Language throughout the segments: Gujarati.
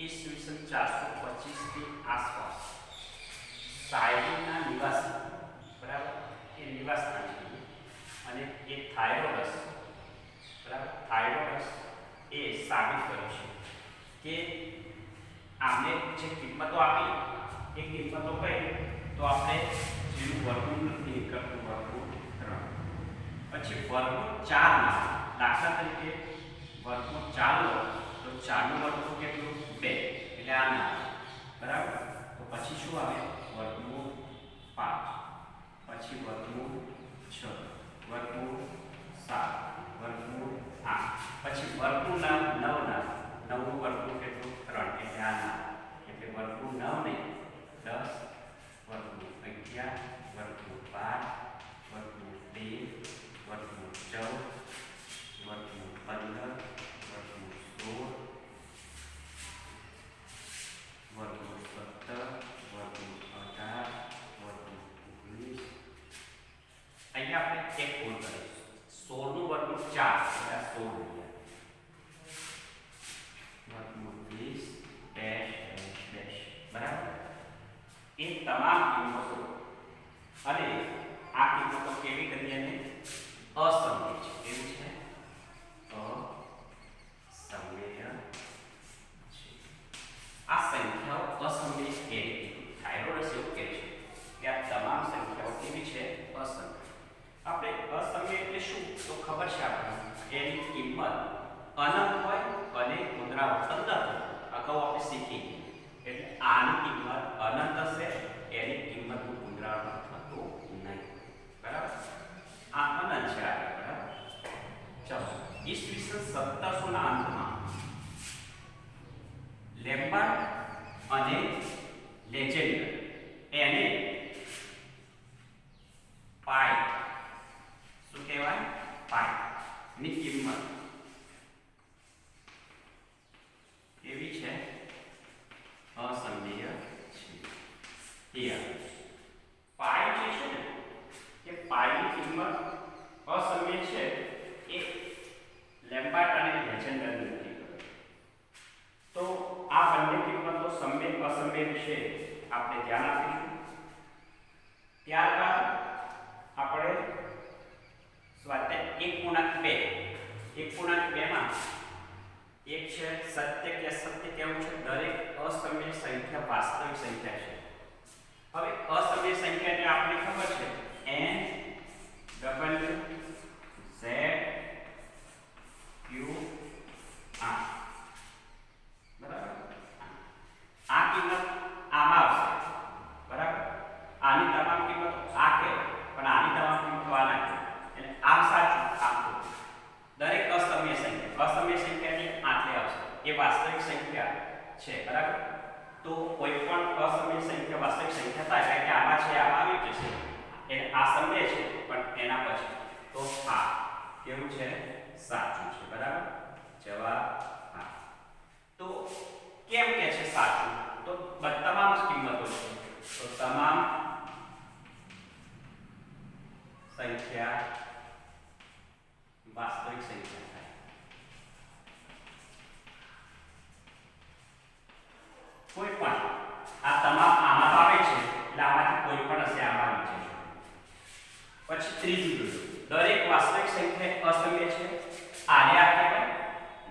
ઈસવીસન 425 ની આસપાસ સાયરીના નિવાસી, બરાબર, એ નિવાસસ્થાન છે અને એ થાઇરોડસ, બરાબર, થાઇરોડસ એ સાબિત કર્યું છે કે આમને જે કિંમતો આપી એ કિંમતો કઈ, તો આપણે જેનું વર્ગમૂળ નથી નીકળતું વર્ગમૂળ 3, પછી વર્ગમૂળ 4 ના દાખલા તરીકે વર્ગમૂળ 4 લો તો 4 નું વર્ગમૂળ કેટલું 2, એટલે આ ના, બરાબર. તો પછી શું આવે વર્ગમૂળ 5, પછી વર્ગમૂળ 6, વર્ગમૂળ 7, વર્ગમૂળ 8, પછી વર્ગમૂળ 9 ના 9 નું વર્ગમૂળ કેટલું 3, એટલે આ ના, એટલે વર્ગમૂળ 9 ને 10, વર્ગમૂળ 11, વર્ગમૂળ 12, વર્ગમૂળ 13, વર્ગમૂળ 14, વર્ગમૂળ 15, વર્ગમૂળ 16, વર્ગમૂળ 17, વર્ગમૂળ 18, વર્ગમૂળ 19. અહીંયા આપણે એક ભૂલ કરી, 16 નું વર્ગમૂળ 4 એટલે 16 વર્ગમૂળ 20 ડેશ ડેશ ડેશ, બરાબર. એ તમામ કિંમતો અને આ કિંમતો કેવી કરી અને અસમય છે, કેવી છે અસમય છે. આ સંખ્યાઓ અસમય કેવી કીધી, થાઇરોડસ એવું કહે છે કે આ તમામ સંખ્યાઓ કેવી છે અસમય. આપણે અસમય એટલે શું તો ખબર છે આપણને, એની કિંમત અનંત હોય અને પુનરાવર્તન ન થાય, અગાઉ આપણે શીખી. એટલે આની કિંમત અનંત હશે, એની કિંમતનું પુનરાવર્તન થતું નહીં, બરાબર. આ અનંત છે આગળ, બરાબર. ચલો, ઈસવીસન 1700 ના અંતમાં લેમ્બર્ટ અને લેજેન્ડર એને પાઈ, શું કહેવાય, પાઈ ની કિંમત કેવી છે અસમય છે. પાઈ જે છે ને એ પાઈની કિંમત અસમય છે, એ લેમ્બર્ટ અને લેજેન્ડરની નક્કી કરી. તો આ બંને કિંમતો સમય અસમય વિશે આપણે ધ્યાન આપીશું. ત્યારબાદ આપણે સ્વાધ્યાય 1.2 માં એક છે સત્ય કે અસત્ય કેવું છે, દરેક અસમય સંખ્યા વાસ્તવિક સંખ્યા છે. હવે અસમય સંખ્યા એટલે આપણે ખબર છે n w z q r, બરાબર. આ કિંમત આમાં આવશે, બરાબર. આની તમામ કિંમતો આ કે, પણ આની તમામ કિંમતો આ ના કે, એટલે આમ સાચું આમ ખોટું. દરેક અસમય સંખ્યા એટલે આટલે આવશે, એ વાસ્તવિક સંખ્યા છે, બરાબર. તો કોઈ પણ અસમય સંખ્યા વાસ્તવિક સંખ્યા થાય, કારણ કે આમાં છે આમાં આવી જશે, એટલે આ સમય છે પણ એના પછી, તો આ કેવું છે સાચું છે, બરાબર. જવાબ હા. તો કેમ કે છે સાચું, તો તમામ કિંમતો છે, તો તમામ સંખ્યા વાસ્તવિક સંખ્યા થાય. કોઈ પણ આ તમામ આમાં આવે છે, એટલે આમાંથી કોઈ પણ હશે આમાં આવી છે. પછી ત્રીજું જોયું, દરેક વાસ્તવિક સંખ્યા અસમય છે, આને આ કહેવાય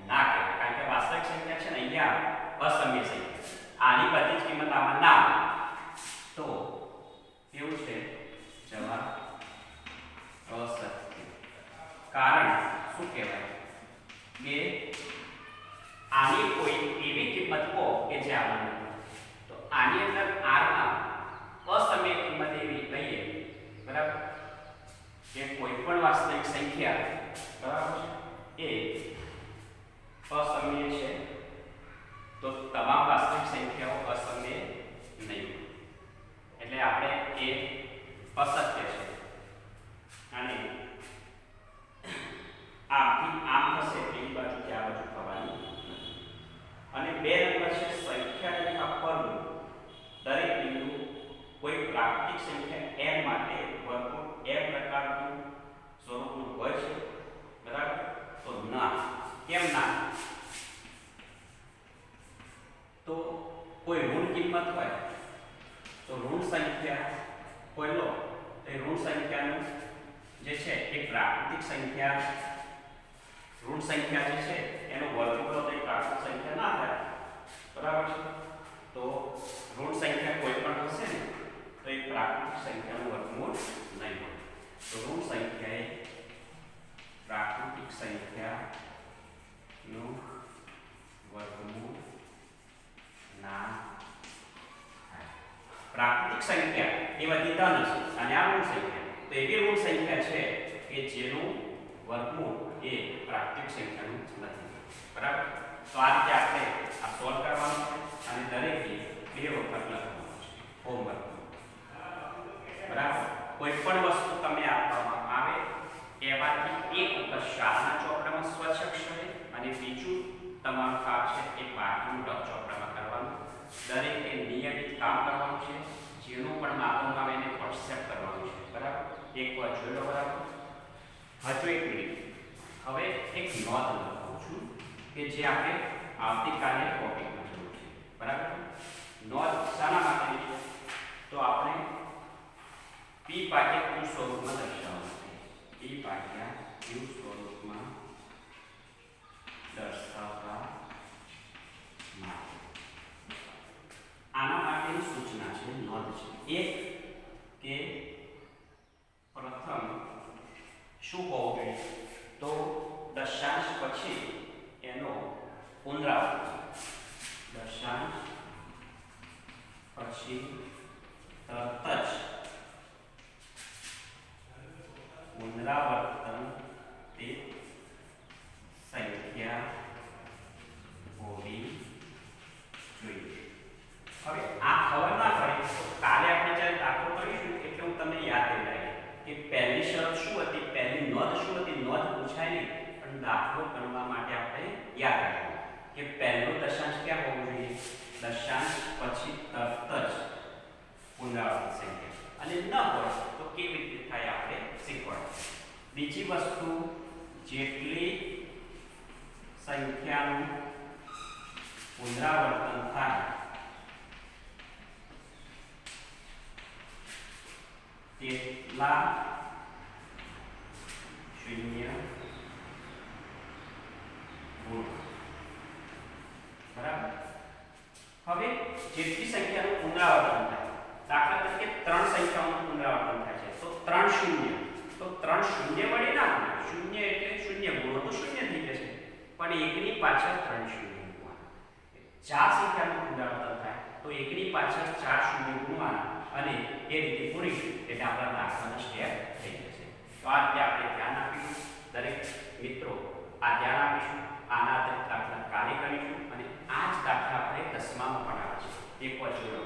ના કહેવાય, કારણ કે વાસ્તવિક સંખ્યા છે ને અહીંયા અસમય સંખ્યા, આની બધી જ કિંમત આમાં ના આવે. તો કેવું છે જવાબ અસત્ય. કારણ શું કહેવાય કે આની કોઈ એવી કિંમત કહો કે જે આમાં નથી, તો આની અંદર r માં અસમય કિંમત એવી લઈએ, બરાબર, કે કોઈ પણ વાસ્તવિક સંખ્યા, બરાબર, એ અસમય છે, તો તમામ વાસ્તવિક સંખ્યાઓ અસમય નહીં, એટલે આપણે એ અસત્ય છે. અને આમથી આમ થશે, પેલી બાજુથી આ બાજુ થવાની નથી. કોઈ ઋણ કિંમત હોય તો ઋણ સંખ્યા કોઈ લો તો એ ઋણ સંખ્યાનું જે છે એ પ્રાકૃતિક સંખ્યા ઋણ સંખ્યા જે છે એનો વર્ગમૂળ તો એ પ્રાકૃતિક સંખ્યા ના થાય, બરાબર છે? તો ઋણ સંખ્યા કોઈ પણ હશે ને તો એ પ્રાકૃતિક સંખ્યાનું વર્ગમૂળ નહીં હોય. તો ઋણ સંખ્યા એ પ્રાકૃતિક સંખ્યાનું વર્ગમૂળ ના થાય. પ્રાકૃતિક સંખ્યા એ બધી ધન છે અને આ ઋણ સંખ્યા તો એવી ઋણ સંખ્યા છે કે જેનું વર્ગમૂળ એ પ્રાકૃતિક સંખ્યાનું નથી, બરાબર? તો આ રીતે આપણે આ સોલ્વ કરવાનું છે અને દરેકે 2 વખત લખવાનું છે હોમવર્ક, બરાબર? કોઈ પણ વસ્તુ તમને આપવામાં આવે એમાંથી એક વખત શાળાના ચોપડામાં સ્વચ્છ અક્ષરે અને બીજું તમારું કામ છે એ પાઠનું રફ ચોપડામાં કરવાનું. દરેકે નિયમિત કામ કરવાનું છે, જેનું પણ માપવામાં આવે એને વોટ્સએપ કરવાનું છે, બરાબર? એકવાર જોઈ લો, બરાબર? હજુ એક મિનિટ, હવે એક નોંધ લખું છું કે જે આપણે આવતીકાલે ટોપિકમાં જરૂર છે, બરાબર? નોંધ શાના માટેની છે? તો આપણે p ભાગ્યા q સ્વરૂપમાં દર્શાવવાનું છે. p ભાગ્યા q સ્વરૂપમાં દર્શાવવા માટે આના માટેની સૂચના છે, નોંધ છે. એક કે પ્રથમ શું હોવું જોઈએ? તો દશાંશ પછી એનો પુનરાવર્તન, દશાંશ પછી તરત જ પુનરાવર્તન તે સંખ્યા હોવી જોઈએ. હવે આ ખબર ના પડે તો કાલે આપણે જ્યારે દાખલો કરીશું એટલે હું તમને યાદ દિલાવીશ કે પહેલી શરત શું હતી, પહેલી નોંધ શું હતી. નોંધ પૂછાય નહીં પણ દાખલો ગણવા માટે આપણે યાદ રાખવું કે પહેલો દશાંશ ક્યાં હોવો જોઈએ? દશાંશ પછી તરત જ પુનરાવર્તિત સંખ્યા, અને ન હોય તો કેવી રીતે થાય આપણે શીખવાડશું. બીજી વસ્તુ, જેટલી સંખ્યાનું પુનરાવર્તન થાય તેટલા શૂન્ય ગુણ, બરાબર? હવે જેટલી સંખ્યાનું પુનરાવર્તન થાય, દાખલા તરીકે 3 સંખ્યાઓનું પુનરાવર્તન થાય છે તો 3 શૂન્ય, તો 3 શૂન્ય વડે ના ગુણાય. શૂન્ય એટલે શૂન્ય ગુણો તો શૂન્ય થઈ જશે, પણ એકની પાછળ 3 શૂન્ય ગુણવાના. 4 સંખ્યાનું પુનરાવર્તન થાય તો એકની પાછળ 4 શૂન્ય ગુણવાના અને એ રીતે પૂરીશું એટલે આપણા દાખલાનો સ્ટેપ થઈ જશે. તો આ રીતે આપણે ધ્યાન આપીશું. દરેક મિત્રો આ ધ્યાન આપીશું. આના આધારિત દાખલા કાલે કરીશું અને આ જ દાખલા આપણે 10મામાં પણ આવે છે. એક વાર જોઈ લો.